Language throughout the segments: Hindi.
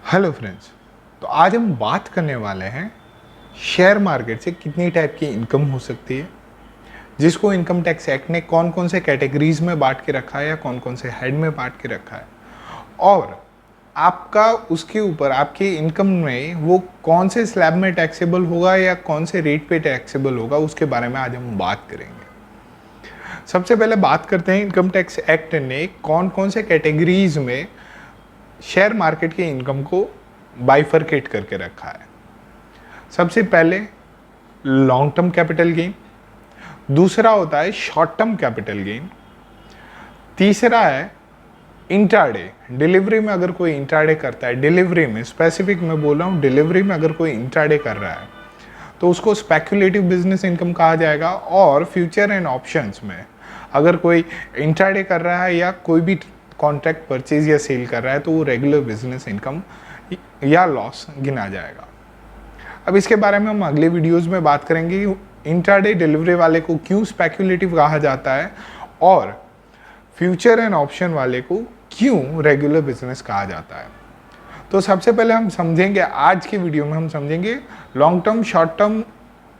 Hello friends. तो आज हम बात करने वाले हैं शेयर मार्केट से कितनी टाइप की इनकम हो सकती है, जिसको इनकम टैक्स एक्ट ने कौन कौन से कैटेगरीज में बांट के रखा है या कौन कौन से हेड में बांट के रखा है, और आपका उसके ऊपर आपकी इनकम में वो कौन से स्लैब में टैक्सेबल होगा या कौन से रेट पे टैक्सेबल होगा, उसके बारे में आज हम बात करेंगे। सबसे पहले बात करते हैं इनकम टैक्स एक्ट ने कौन कौन से कैटेगरीज में शेयर मार्केट की इनकम को बाइफरकेट करके रखा है। सबसे पहले लॉन्ग टर्म कैपिटल गेन, दूसरा होता है शॉर्ट टर्म कैपिटल गेन, तीसरा है इंट्राडे। डिलीवरी में अगर कोई इंट्राडे करता है, डिलीवरी में स्पेसिफिक मैं बोल रहा हूँ, डिलीवरी में अगर कोई इंट्राडे कर रहा है तो उसको स्पेक्युलेटिव बिजनेस इनकम कहा जाएगा। और फ्यूचर एंड ऑप्शंस में अगर कोई इंट्राडे कर रहा है या कोई भी कॉन्ट्रैक्ट परचेज या सेल कर रहा है तो वो रेगुलर बिजनेस इनकम या लॉस गिना जाएगा। अब इसके बारे में हम अगले वीडियोस में बात करेंगे कि इंट्राडे डिलीवरी वाले को क्यों स्पेक्युलेटिव कहा जाता है और फ्यूचर एंड ऑप्शन वाले को क्यों रेगुलर बिजनेस कहा जाता है। तो सबसे पहले हम समझेंगे, आज की वीडियो में हम समझेंगे long term, short term,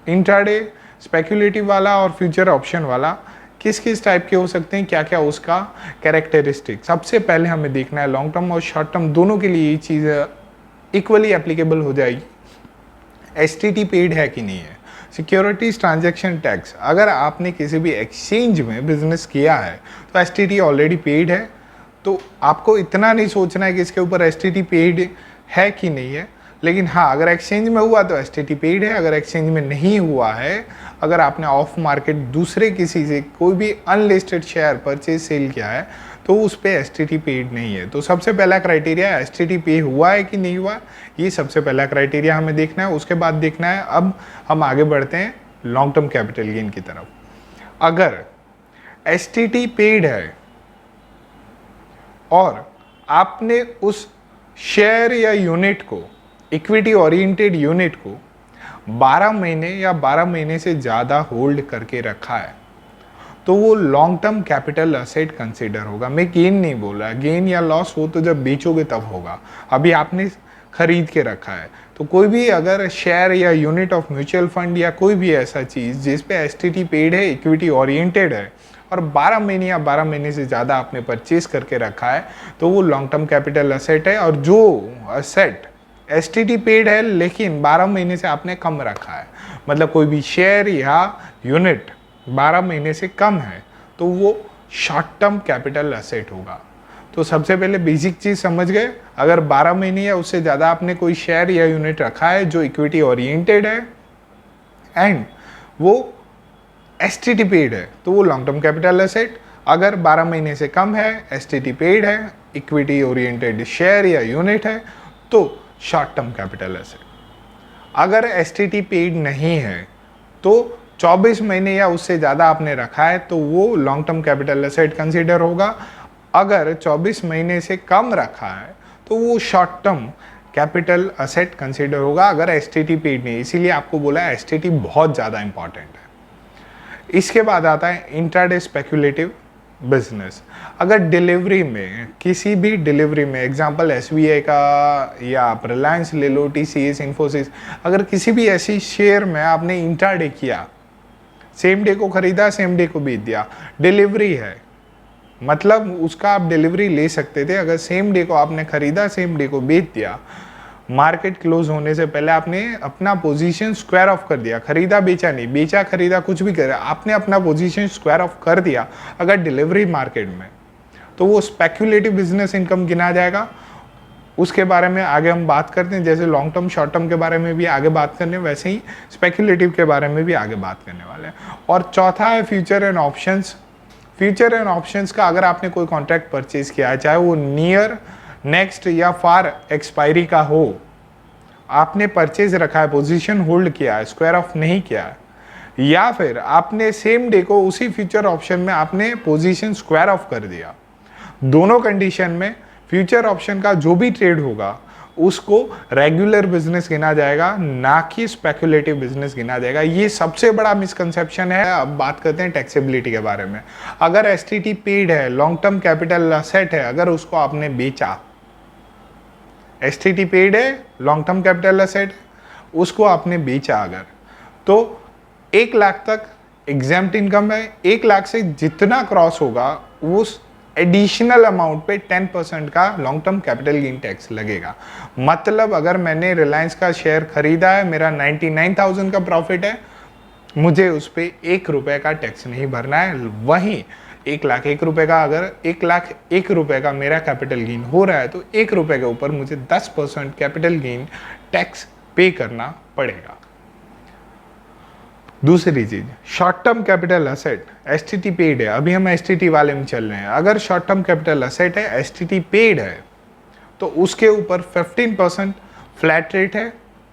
intraday, speculative वाला और फ्यूचर ऑप्शन वाला किस किस टाइप के हो सकते हैं, क्या क्या उसका कैरेक्टरिस्टिक। सबसे पहले हमें देखना है लॉन्ग टर्म और शॉर्ट टर्म दोनों के लिए ये चीज़ इक्वली एप्लीकेबल हो जाएगी। एसटीटी पेड है कि नहीं है, सिक्योरिटीज ट्रांजैक्शन टैक्स। अगर आपने किसी भी एक्सचेंज में बिजनेस किया है तो एसटीटी ऑलरेडी पेड है, तो आपको इतना नहीं सोचना है कि इसके ऊपर एसटीटी पेड है कि नहीं है। लेकिन हाँ, अगर एक्सचेंज में हुआ तो एसटीटी पेड है, अगर एक्सचेंज में नहीं हुआ है, अगर आपने ऑफ मार्केट दूसरे किसी से कोई भी अनलिस्टेड शेयर परचेज सेल किया है तो उस पर एसटीटी पेड नहीं है। तो सबसे पहला क्राइटेरिया एसटीटी पे हुआ है कि नहीं हुआ, ये सबसे पहला क्राइटेरिया हमें देखना है। उसके बाद देखना है, अब हम आगे बढ़ते हैं लॉन्ग टर्म कैपिटल गेन की तरफ। अगर एसटीटी पेड है और आपने उस शेयर या यूनिट को, इक्विटी ओरिएंटेड यूनिट को 12 महीने या 12 महीने से ज़्यादा होल्ड करके रखा है तो वो long term capital asset consider होगा। मैं गेन नहीं बोल रहा, गेन या लॉस हो तो जब बेचोगे तब होगा, अभी आपने खरीद के रखा है। तो कोई भी अगर शेयर या यूनिट ऑफ म्यूचुअल फंड या कोई भी ऐसा चीज़ जिस पे एसटीटी पेड है, इक्विटी ओरिएंटेड है और 12 महीने या 12 महीने से ज़्यादा आपने परचेज करके रखा है तो वो लॉन्ग टर्म कैपिटल असेट है। और जो असेट एसटीटी पेड है लेकिन 12 महीने से आपने कम रखा है, मतलब कोई भी शेयर या यूनिट 12 महीने से कम है तो वो शॉर्ट टर्म कैपिटल असेट होगा। तो सबसे पहले बेसिक चीज़ समझ गए, अगर 12 महीने या उससे ज़्यादा आपने कोई शेयर या यूनिट रखा है जो इक्विटी ओरिएंटेड है एंड वो एसटीटी पेड है तो वो लॉन्ग टर्म कैपिटल एसेट। अगर 12 महीने से कम है, एसटीटी पेड है, इक्विटी ओरिएंटेड शेयर या यूनिट है तो शॉर्ट टर्म कैपिटल एसेट। अगर एसटीटी पेड नहीं है तो 24 महीने या उससे ज़्यादा आपने रखा है तो वो long term capital asset consider होगा। अगर 24 महीने से कम रखा है तो वो short term capital asset consider होगा, अगर एसटीटी पेड नहीं। इसीलिए आपको बोला है एसटीटी बहुत ज़्यादा इंपॉर्टेंट है। इसके बाद आता है इंट्राडे स्पेक्युलेटिव बिजनेस। अगर डिलीवरी में, किसी भी डिलीवरी में, एग्जांपल एसबीआई का या आप रिलायंस ले लो, टीसीएस, इन्फोसिस, अगर किसी भी ऐसी शेयर में आपने इंट्राडे किया, सेम डे को खरीदा, सेम डे को बेच दिया, डिलीवरी है मतलब उसका आप डिलीवरी ले सकते थे। अगर सेम डे को आपने खरीदा, सेम डे को बेच दिया, मार्केट क्लोज होने से पहले आपने अपना पोजीशन स्क्वायर ऑफ कर दिया, खरीदा बेचा नहीं, बेचा खरीदा कुछ भी करा, आपने अपना पोजीशन स्क्वायर ऑफ कर दिया अगर डिलीवरी मार्केट में, तो वो स्पेक्युलेटिव बिजनेस इनकम गिना जाएगा। उसके बारे में आगे हम बात करते हैं, जैसे लॉन्ग टर्म शॉर्ट टर्म के बारे में भी आगे बात करने, वैसे ही स्पेक्युलेटिव के बारे में भी आगे बात करने वाले हैं। और चौथा है future and options. Future and options का अगर आपने कोई कॉन्ट्रैक्ट परचेज किया है, चाहे वो नियर, नेक्स्ट या फार एक्सपायरी का हो, आपने परचेज रखा है, पोजीशन होल्ड किया है, स्क्वायर ऑफ नहीं किया है, या फिर आपने सेम डे को उसी फ्यूचर ऑप्शन में आपने पोजीशन स्क्वायर ऑफ कर दिया, दोनों कंडीशन में फ्यूचर ऑप्शन का जो भी ट्रेड होगा उसको रेगुलर बिजनेस गिना जाएगा, ना कि स्पेक्युलेटिव बिजनेस गिना जाएगा। ये सबसे बड़ा मिसकंसेप्शन है। अब बात करते हैं टैक्सेबिलिटी के बारे में। अगर एसटीटी पेड है, लॉन्ग टर्म कैपिटल असेट है, अगर उसको आपने बेचा एसटीटी पेड है, लॉन्ग टर्म कैपिटल एसेट, उसको आपने बेचा अगर, तो 1 लाख तक एग्जाम्प्ट इनकम है। 1 लाख से जितना क्रॉस होगा उस एडिशनल अमाउंट पे 10% का long term capital gain tax लगेगा। मतलब अगर मैंने रिलायंस का शेयर खरीदा है, मेरा 99,000 का प्रॉफिट है, मुझे उस पर 1 रुपए का टैक्स नहीं भरना है। वहीं 1,01,000 का, अगर 1,01,000 का मेरा कैपिटल गेन हो रहा है तो 1 रुपए के ऊपर मुझे 10% कैपिटल गेन टैक्स पे करना पड़ेगा। दूसरी चीज, short term capital asset STT paid है। अभी हम एसटीटी वाले में चल रहे हैं। अगर शॉर्ट टर्म कैपिटल असेट है, एसटीटी पेड है, तो उसके ऊपर 15% फ्लैट रेट है।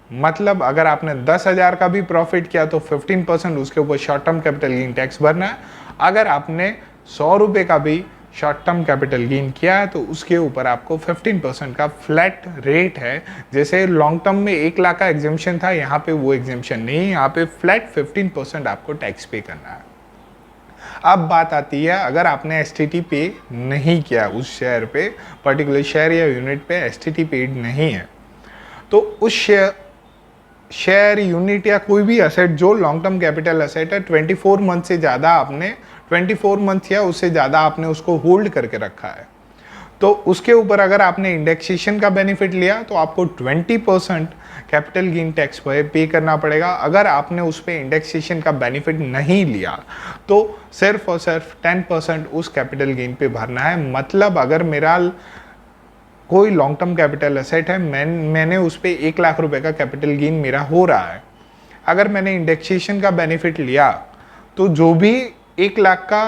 मतलब अगर आपने 10,000 का भी प्रॉफिट किया तो 15% उसके ऊपर short term capital gain tax भरना है। अगर आपने 100 रुपये का भी शॉर्ट टर्म कैपिटल गेन किया है तो उसके ऊपर आपको 15% का फ्लैट रेट है। जैसे लॉन्ग टर्म में 1 लाख का एग्जेम्पशन था, यहाँ पे वो एग्जेम्पशन नहीं, यहाँ पे फ्लैट 15% आपको टैक्स पे करना है। अब बात आती है, अगर आपने एसटीटी पे नहीं किया उस शेयर पे, पर्टिकुलर शेयर या यूनिट पे एसटीटी पेड नहीं है, तो उस शेयर यूनिट या कोई भी असेट जो लॉन्ग टर्म कैपिटल असेट है, 24 मंथ से ज़्यादा आपने 24 मंथ या उससे ज़्यादा आपने उसको होल्ड करके रखा है, तो उसके ऊपर अगर आपने इंडेक्सेशन का बेनिफिट लिया तो आपको 20% कैपिटल गेन टैक्स पे करना पड़ेगा। अगर आपने उस पर इंडेक्सेशन का बेनिफिट नहीं लिया तो सिर्फ और सिर्फ 10% उस कैपिटल गेन पे भरना है। मतलब अगर मेरा कोई लॉन्ग टर्म कैपिटल एसेट है, मैंने उस पर 1 लाख रुपए का कैपिटल गेन मेरा हो रहा है, अगर मैंने इंडेक्सेशन का बेनिफिट लिया तो जो भी 1 लाख का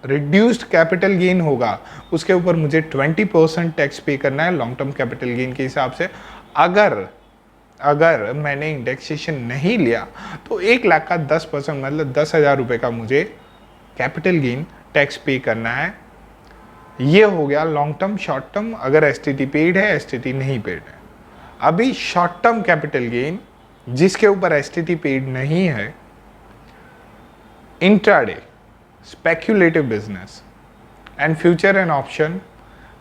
रिड्यूस्ड कैपिटल गेन होगा उसके ऊपर मुझे 20% टैक्स पे करना है लॉन्ग टर्म कैपिटल गेन के हिसाब से। अगर मैंने इंडेक्सेशन नहीं लिया तो 1 लाख का 10% मतलब 10,000 रुपये का मुझे कैपिटल गेन टैक्स पे करना है। ये हो गया लॉन्ग टर्म। शॉर्ट टर्म अगर एसटीटी पेड है, एसटीटी नहीं पेड है। अभी शॉर्ट टर्म कैपिटल गेन जिसके ऊपर एसटीटी पेड नहीं है, intraday, speculative business and future and option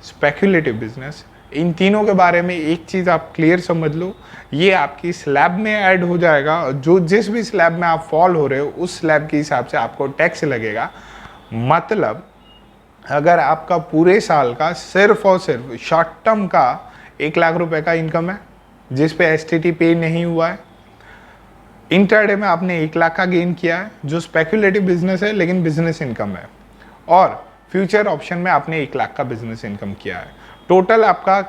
speculative business, इन तीनों के बारे में एक चीज़ आप क्लियर समझ लो, ये आपकी स्लैब में ऐड हो जाएगा। जो जिस भी स्लैब में आप फॉल हो रहे हो उस स्लैब के हिसाब से आपको टैक्स लगेगा। मतलब अगर आपका पूरे साल का सिर्फ और सिर्फ शॉर्ट टर्म का 1 लाख रुपए का इनकम है जिस पे एसटीटी पे नहीं हुआ है, इंट्राडे में आपने 1 लाख का गेन किया है जो स्पेक्यूलेटिव बिजनेस है लेकिन बिजनेस इनकम है, और फ्यूचर ऑप्शन में आपने 1 लाख का बिजनेस इनकम किया है, टोटल आपका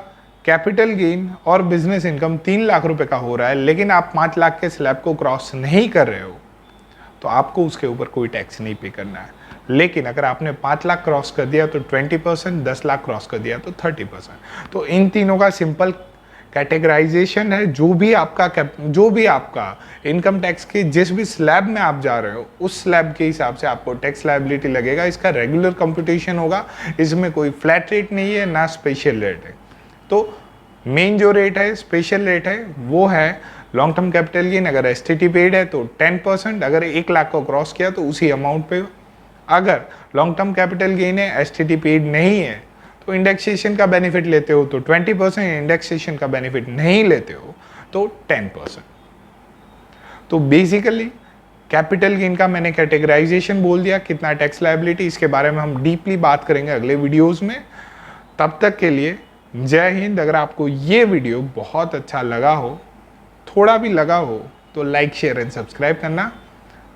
कैपिटल गेन और बिजनेस इनकम 3 लाख रुपए का हो रहा है, लेकिन आप 5 लाख के स्लैब को क्रॉस नहीं कर रहे हो तो आपको उसके ऊपर कोई टैक्स नहीं पे करना है। लेकिन अगर आपने 5 लाख क्रॉस कर दिया तो 20%, 10 लाख क्रॉस कर दिया तो 30%। तो इन तीनों का सिंपल कैटेगराइजेशन है। जो भी आपका इनकम टैक्स के जिस भी स्लैब में आप जा रहे हो उस स्लैब के हिसाब से आपको टैक्स लायबिलिटी लगेगा। इसका रेगुलर कंप्यूटेशन होगा, इसमें कोई फ्लैट रेट नहीं है ना स्पेशल रेट है। तो मेन जो रेट है, स्पेशल रेट है, वो है लॉन्ग टर्म कैपिटल गेन। अगर एसटीटी पेड है तो 10%, अगर 1 लाख को क्रॉस किया तो उसी अमाउंट पे। अगर लॉन्ग टर्म कैपिटल गेन है, एसटीटी पेड नहीं है, तो इंडेक्सेशन का बेनिफिट लेते हो तो 20%, इंडेक्सेशन का बेनिफिट नहीं लेते हो तो 10%। तो बेसिकली कैपिटल गेन का मैंने कैटेगराइजेशन बोल दिया, कितना टैक्स लायबिलिटी, इसके बारे में हम डीपली बात करेंगे अगले वीडियोस में। तब तक के लिए जय हिंद। अगर आपको ये वीडियो बहुत अच्छा लगा हो, थोड़ा भी लगा हो, तो लाइक, शेयर एंड सब्सक्राइब करना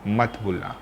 मत भूलना।